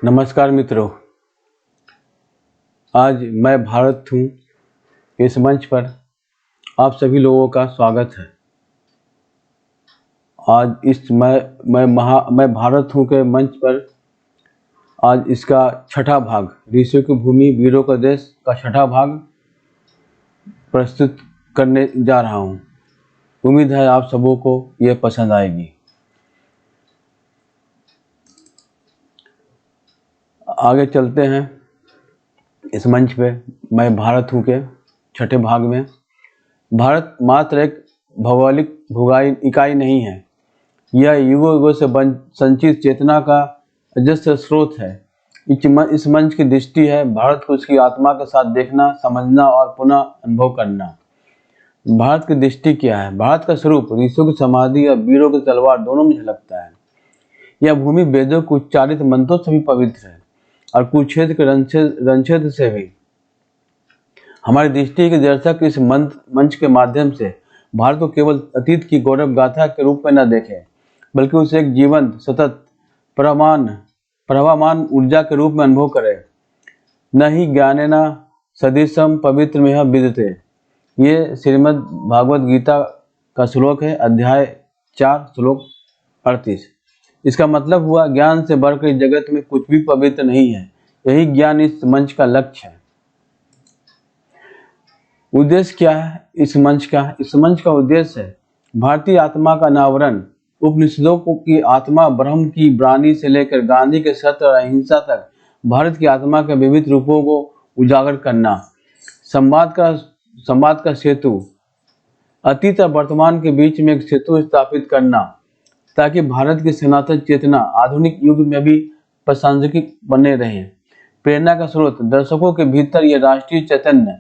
नमस्कार मित्रों। आज मैं भारत हूँ इस मंच पर आप सभी लोगों का स्वागत है। आज इस मैं भारत हूँ के मंच पर आज इसका छठा भाग, ऋषियों की भूमि वीरों का देश का छठा भाग प्रस्तुत करने जा रहा हूँ। उम्मीद है आप सबों को ये पसंद आएगी। आगे चलते हैं इस मंच पे। मैं भारत हूँ के छठे भाग में। भारत मात्र एक भौगोलिक इकाई नहीं है, यह युगों युगों से संचित चेतना का अजस्र स्रोत है। इस मंच की दृष्टि है भारत को उसकी आत्मा के साथ देखना, समझना और पुनः अनुभव करना। भारत की दृष्टि क्या है? भारत का स्वरूप ऋषियों की समाधि और वीरों की तलवार दोनों में झलकता है। यह भूमि वेदों के उच्चारित मंत्रों से भी पवित्र है और कुरुक्षेत्र के रणक्षेत्र से भी। हमारी दृष्टि के दर्शक इस मंच के माध्यम से भारत को केवल अतीत की गौरव गाथा के रूप में न देखें, बल्कि उसे एक जीवंत, सतत, प्रवाहमान ऊर्जा के रूप में अनुभव करें। न ही ज्ञानेन सदृशम पवित्रमेह विद्यते, ये श्रीमद् भागवत गीता का श्लोक है, अध्याय 4 श्लोक 38। इसका मतलब हुआ, ज्ञान से बढ़कर इस जगत में कुछ भी पवित्र नहीं है। यही ज्ञान इस मंच का लक्ष्य है। उद्देश्य क्या है इस मंच का? इस मंच का उद्देश्य है भारतीय आत्मा का अनावरण, उपनिषदों की आत्मा, ब्रह्म की वाणी से लेकर गांधी के सत्य और अहिंसा तक भारत की आत्मा के विविध रूपों को उजागर करना, संवाद का सेतु, अतीत और वर्तमान के बीच में एक सेतु स्थापित करना, ताकि भारत की सनातन चेतना आधुनिक युग में भी प्रासंगिक बने रहे। प्रेरणा का स्रोत, दर्शकों के भीतर यह राष्ट्रीय चैतन्य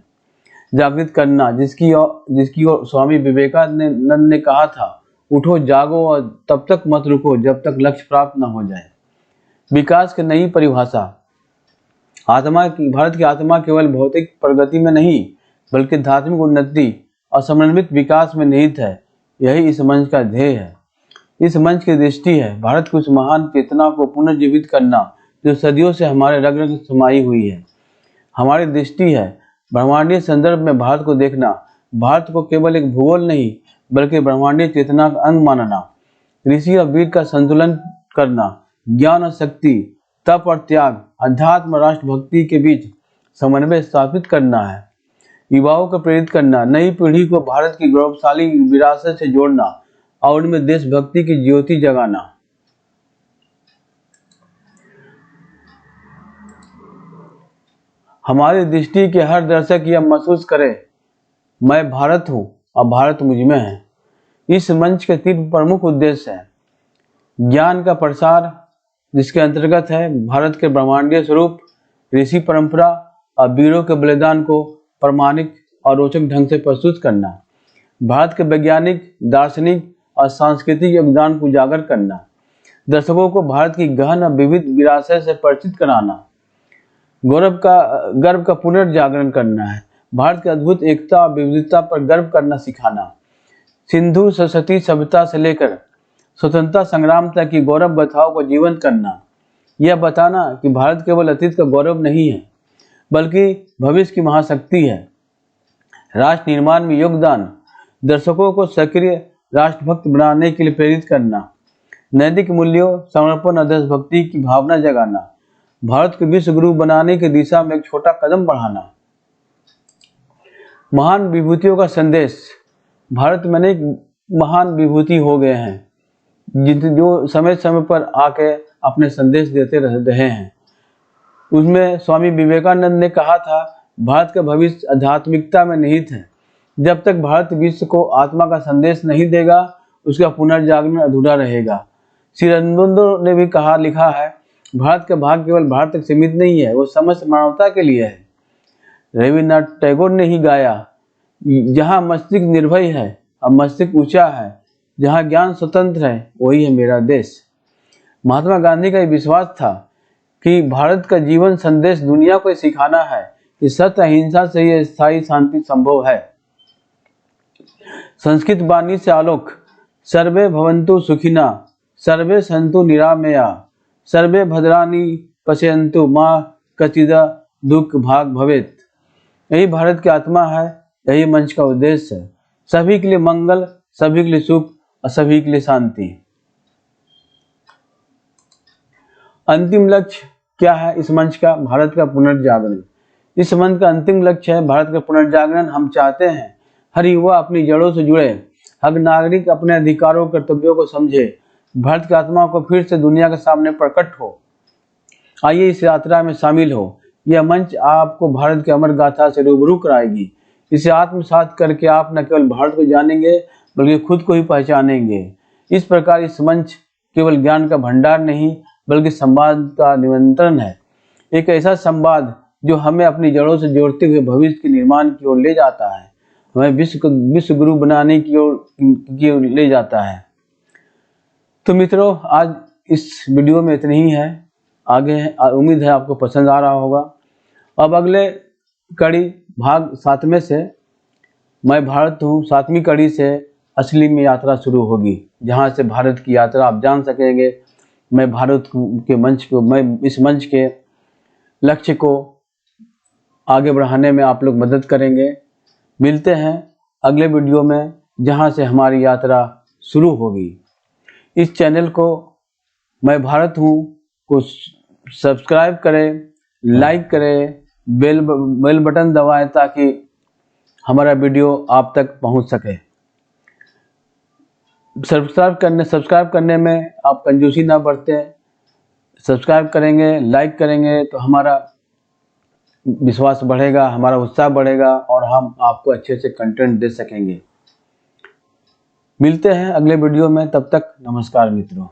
जागृत करना, जिसकी ओर स्वामी विवेकानंद ने कहा था, उठो जागो और तब तक मत रुको जब तक लक्ष्य प्राप्त न हो जाए। विकास की नई परिभाषा, भारत की आत्मा केवल भौतिक प्रगति में नहीं, बल्कि धार्मिक उन्नति और समन्वित विकास में निहित है। यही इस मंच का ध्येय है। इस मंच की दृष्टि है भारत की उस महान चेतना को पुनर्जीवित करना जो सदियों से हमारे रग रग समाई हुई है। हमारी दृष्टि है ब्रह्मांडीय संदर्भ में भारत को देखना, भारत को केवल एक भूगोल नहीं, बल्कि ब्रह्मांडीय चेतना का अंग मानना, ऋषि और वीर का संतुलन करना, ज्ञान और शक्ति, तप और त्याग, अध्यात्म और राष्ट्रभक्ति के बीच समन्वय स्थापित करना है। युवाओं को प्रेरित करना, नई पीढ़ी को भारत की गौरवशाली विरासत से जोड़ना और उनमें देशभक्ति की ज्योति जगाना। हमारी दृष्टि के हर दर्शक यह महसूस करे, मैं भारत हूँ और भारत मुझ में है। इस मंच के 3 प्रमुख उद्देश्य हैं। ज्ञान का प्रसार, जिसके अंतर्गत है भारत के ब्रह्मांडीय स्वरूप, ऋषि परंपरा और वीरों के बलिदान को प्रामाणिक और रोचक ढंग से प्रस्तुत करना। भारत के वैज्ञानिक, दार्शनिक और सांस्कृतिक योगदान को उजागर करना। दर्शकों को भारत की गहन और विविध विरासत से परिचित कराना। गर्व का पुनर्जागरण करना है। भारत की अद्भुत एकता और विविधता पर गर्व करना सिखाना। सिंधु सरस्वती सभ्यता से लेकर स्वतंत्रता संग्राम तक की गौरव गाथाओं को जीवंत करना। यह बताना कि भारत केवल अतीत का गौरव नहीं है, बल्कि भविष्य की महाशक्ति है। राष्ट्र निर्माण में योगदान, दर्शकों को सक्रिय राष्ट्रभक्त बनाने के लिए प्रेरित करना। नैतिक मूल्यों, समर्पण और देशभक्ति की भावना जगाना। भारत को विश्व गुरु बनाने की दिशा में एक छोटा कदम बढ़ाना। महान विभूतियों का संदेश, भारत में अनेक महान विभूति हो गए हैं जो समय समय पर आके अपने संदेश देते रहे हैं। उसमें स्वामी विवेकानंद ने कहा था, भारत का भविष्य आध्यात्मिकता में निहित है। जब तक भारत विश्व को आत्मा का संदेश नहीं देगा, उसका पुनर्जागरण अधूरा रहेगा। श्री अरबिंदो ने भी लिखा है, भारत का भाग केवल भारत तक सीमित नहीं है, वो समस्त मानवता के लिए है। रविन्द्रनाथ टैगोर ने ही गाया, जहाँ मस्तिष्क निर्भय है और मस्तिष्क ऊंचा है, जहाँ ज्ञान स्वतंत्र है, वही है मेरा देश। महात्मा गांधी का विश्वास था कि भारत का जीवन संदेश दुनिया को सिखाना है कि सत्य अहिंसा से ही स्थायी शांति संभव है। संस्कृत वाणी से आलोक, सर्वे भवन्तु सुखिनः, सर्वे सन्तु निरामया, सर्वे भद्राणि पश्यन्तु मां कचिदा दुख भाग भवेत। यही भारत की आत्मा है, यही मंच का उद्देश्य है। सभी के लिए मंगल, सभी के लिए सुख और सभी के लिए शांति। अंतिम लक्ष्य क्या है इस मंच का? भारत का पुनर्जागरण। इस मंच का अंतिम लक्ष्य है भारत का पुनर्जागरण। हम चाहते हैं हर युवा अपनी जड़ों से जुड़े, हर नागरिक अपने अधिकारों कर्तव्यों को समझे, भारत की आत्मा को फिर से दुनिया के सामने प्रकट हो। आइए इस यात्रा में शामिल हो। यह मंच आपको भारत की अमर गाथा से रूबरू कराएगी। इसे आत्मसात करके आप न केवल भारत को जानेंगे बल्कि खुद को ही पहचानेंगे। इस प्रकार इस मंच केवल ज्ञान का भंडार नहीं बल्कि संवाद का निमंत्रण है। एक ऐसा संवाद जो हमें अपनी जड़ों से जोड़ते हुए भविष्य के निर्माण की ओर ले जाता है, हमें विश्व गुरु बनाने की ओर ले जाता है। तो मित्रों, आज इस वीडियो में इतनी ही है। आगे उम्मीद है आपको पसंद आ रहा होगा। अब अगले कड़ी भाग 7वें से मैं भारत हूँ 7वीं कड़ी से असली में यात्रा शुरू होगी, जहाँ से भारत की यात्रा आप जान सकेंगे। मैं भारत के मंच को, मैं इस मंच के लक्ष्य को आगे बढ़ाने में आप लोग मदद करेंगे। मिलते हैं अगले वीडियो में, जहाँ से हमारी यात्रा शुरू होगी। इस चैनल को मैं भारत हूँ को सब्सक्राइब करें, लाइक करें, बेल बटन दबाएं ताकि हमारा वीडियो आप तक पहुँच सके। सब्सक्राइब करने में आप कंजूसी ना बरतें। सब्सक्राइब करेंगे, लाइक करेंगे तो हमारा विश्वास बढ़ेगा, हमारा उत्साह बढ़ेगा और हम आपको अच्छे से कंटेंट दे सकेंगे। मिलते हैं अगले वीडियो में, तब तक नमस्कार मित्रों।